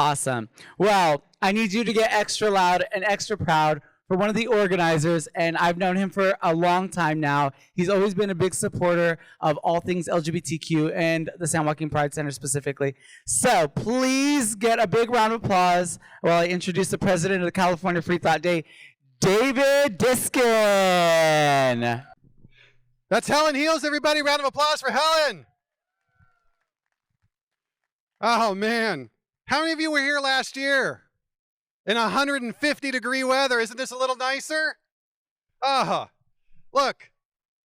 Awesome. Well, I need you to get extra loud and extra proud for one of the organizers, and I've known him for a long time now. He's always been a big supporter of all things LGBTQ and the San Joaquin Pride Center specifically. So please get a big round of applause while I introduce the president of the California Freethought Day, David Diskin. That's Helen Heels, everybody. Round of applause for Helen. Oh, man. How many of you were here last year? In 150-degree weather. Isn't this a little nicer? Look,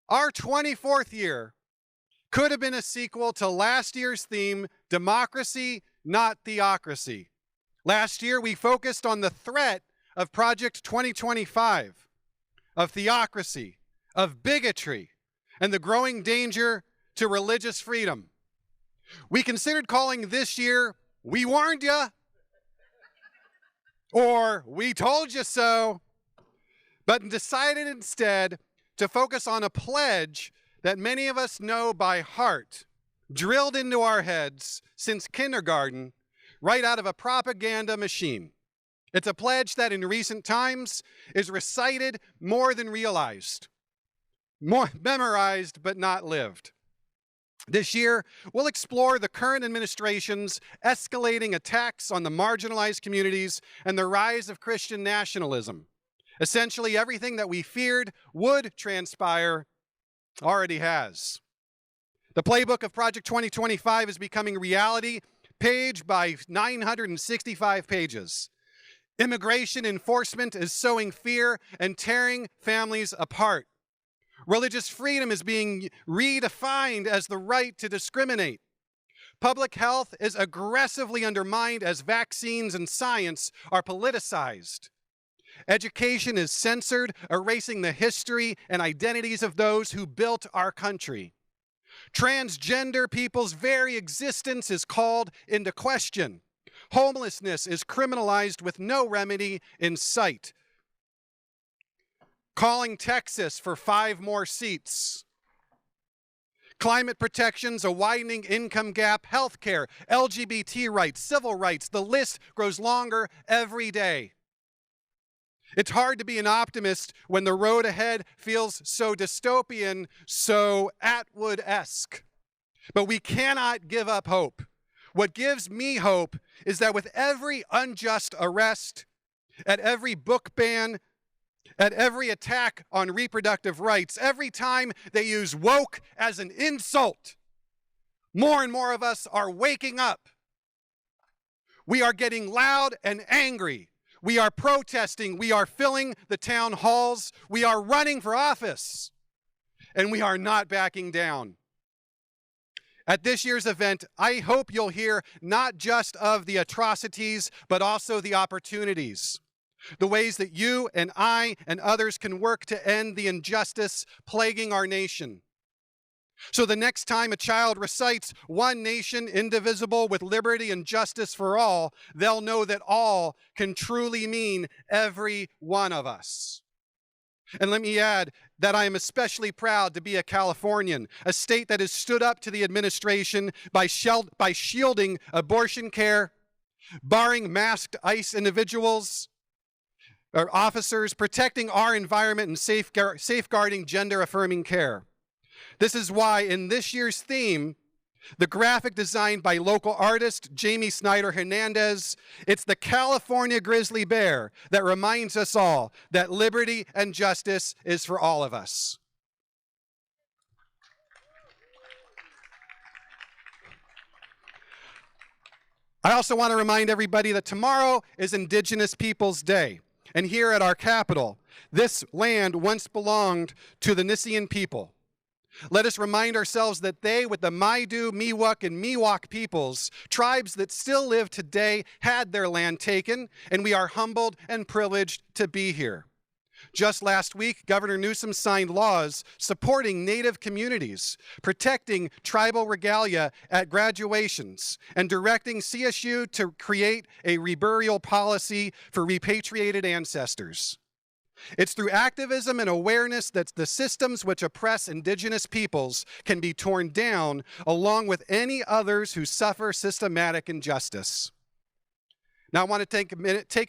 our 24th year could have been a sequel to last year's theme, Democracy, Not Theocracy. Last year, we focused on the threat of Project 2025, of theocracy, of bigotry, and the growing danger to religious freedom. We considered calling this year, We Warned Ya, or We Told You So, but decided instead to focus on a pledge that many of us know by heart, drilled into our heads since kindergarten, right out of a propaganda machine. It's a pledge that in recent times is recited more than realized, more memorized but not lived. This year, we'll explore the current administration's escalating attacks on the marginalized communities and the rise of Christian nationalism. Essentially, everything that we feared would transpire already has. The playbook of Project 2025 is becoming reality, page by 965 pages. Immigration enforcement is sowing fear and tearing families apart. Religious freedom is being redefined as the right to discriminate. Public health is aggressively undermined as vaccines and science are politicized. Education is censored, erasing the history and identities of those who built our country. Transgender people's very existence is called into question. Homelessness is criminalized with no remedy in sight. Calling Texas for 5 more seats. Climate protections, a widening income gap, healthcare, LGBT rights, civil rights. The list grows longer every day. It's hard to be an optimist when the road ahead feels so dystopian, so Atwood-esque. But we cannot give up hope. What gives me hope is that with every unjust arrest, at every book ban, at every attack on reproductive rights, every time they use woke as an insult, more and more of us are waking up. We are getting loud and angry. We are protesting. We are filling the town halls. We are running for office. And we are not backing down. At this year's event, I hope you'll hear not just of the atrocities, but also the opportunities. The ways that you and I and others can work to end the injustice plaguing our nation. So the next time a child recites one nation indivisible with liberty and justice for all, they'll know that all can truly mean every one of us. And let me add that I am especially proud to be a Californian, a state that has stood up to the administration by shielding abortion care, barring masked ICE individuals, or officers, protecting our environment and safeguarding gender-affirming care. This is why in this year's theme, the graphic designed by local artist Jamie Snyder Hernandez, it's the California grizzly bear that reminds us all that liberty and justice is for all of us. I also want to remind everybody that tomorrow is Indigenous Peoples Day. And here at our capital, this land once belonged to the Nissean people. Let us remind ourselves that they, with the Maidu, Miwok, and Miwok peoples, tribes that still live today, had their land taken, and we are humbled and privileged to be here. Just last week, Governor Newsom signed laws supporting Native communities, protecting tribal regalia at graduations, and directing CSU to create a reburial policy for repatriated ancestors. It's through activism and awareness that the systems which oppress Indigenous peoples can be torn down, along with any others who suffer systematic injustice. Now, I want to take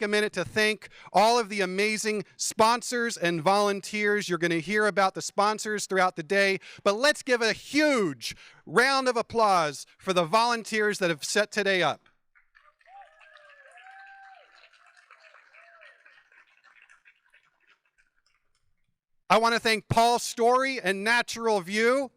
a minute to thank all of the amazing sponsors and volunteers. You're going to hear about the sponsors throughout the day, but let's give a huge round of applause for the volunteers that have set today up. I want to thank Paul Story and Natural View.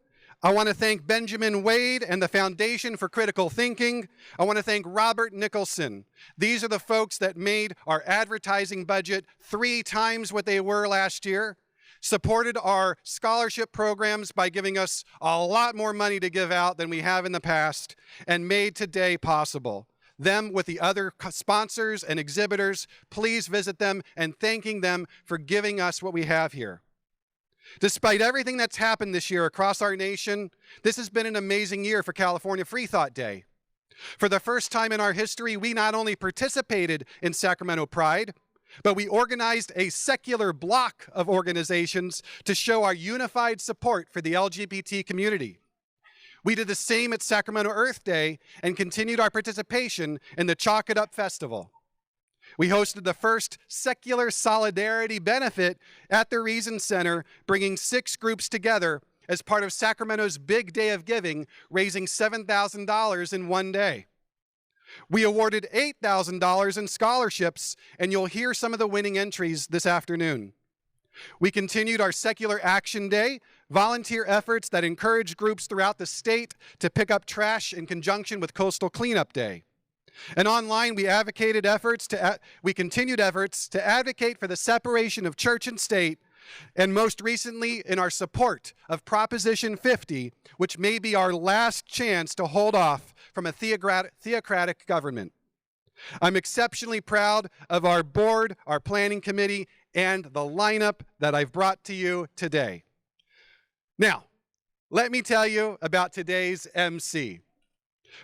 I want to thank Benjamin Wade and the Foundation for Critical Thinking. I want to thank Robert Nicholson. These are the folks that made our advertising budget 3 times what they were last year, supported our scholarship programs by giving us a lot more money to give out than we have in the past, and made today possible. Them with the other sponsors and exhibitors, please visit them and thanking them for giving us what we have here. Despite everything that's happened this year across our nation, this has been an amazing year for California Freethought Day. For the first time in our history, we not only participated in Sacramento Pride, but we organized a secular block of organizations to show our unified support for the LGBT community. We did the same at Sacramento Earth Day and continued our participation in the Chalk It Up Festival. We hosted the first secular solidarity benefit at the Reason Center, bringing 6 groups together as part of Sacramento's Big Day of Giving, raising $7,000 in one day. We awarded $8,000 in scholarships, and you'll hear some of the winning entries this afternoon. We continued our Secular Action Day, volunteer efforts that encourage groups throughout the state to pick up trash in conjunction with Coastal Cleanup Day. And online, we continued efforts to advocate for the separation of church and state, and most recently in our support of Proposition 50, which may be our last chance to hold off from a theocratic government. I'm exceptionally proud of our board, our planning committee, and the lineup that I've brought to you today. Now, let me tell you about today's MC.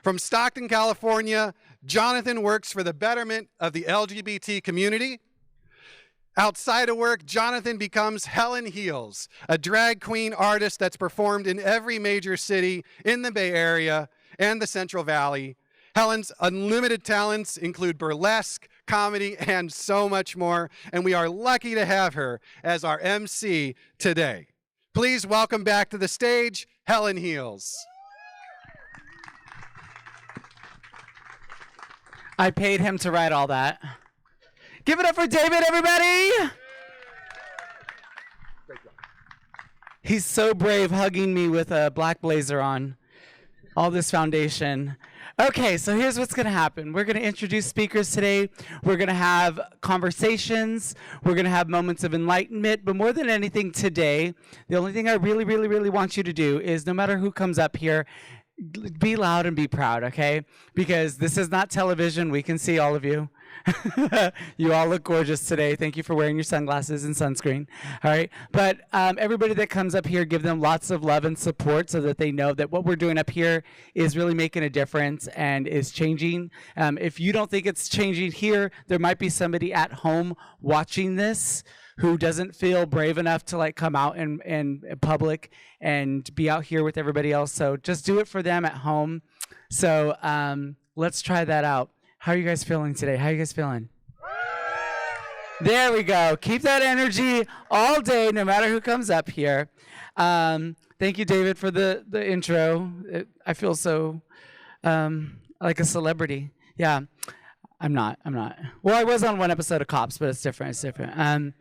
From Stockton, California, Jonathan works for the betterment of the LGBT community. Outside of work, Jonathan becomes Helen Heels, a drag queen artist that's performed in every major city in the Bay Area and the Central Valley. Helen's unlimited talents include burlesque, comedy, and so much more, and we are lucky to have her as our MC today. Please welcome back to the stage, Helen Heels. I paid him to write all that. Give it up for David, everybody! He's so brave hugging me with a black blazer on. All this foundation. Okay, so here's what's going to happen. We're going to introduce speakers today. We're going to have conversations. We're going to have moments of enlightenment. But more than anything today, the only thing I really, really, really want you to do is no matter who comes up here, be loud and be proud, okay? Because this is not television. We can see all of you. You all look gorgeous today. Thank you for wearing your sunglasses and sunscreen. All right. But everybody that comes up here, give them lots of love and support so that they know that what we're doing up here is really making a difference and is changing. If you don't think it's changing here, there might be somebody at home watching this who doesn't feel brave enough to like come out in public and be out here with everybody else. So just do it for them at home. So let's try that out. How are you guys feeling today? How are you guys feeling? There we go. Keep that energy all day, no matter who comes up here. Thank you, David, for the intro. I feel so like a celebrity. Yeah, I'm not. Well, I was on one episode of Cops, but it's different.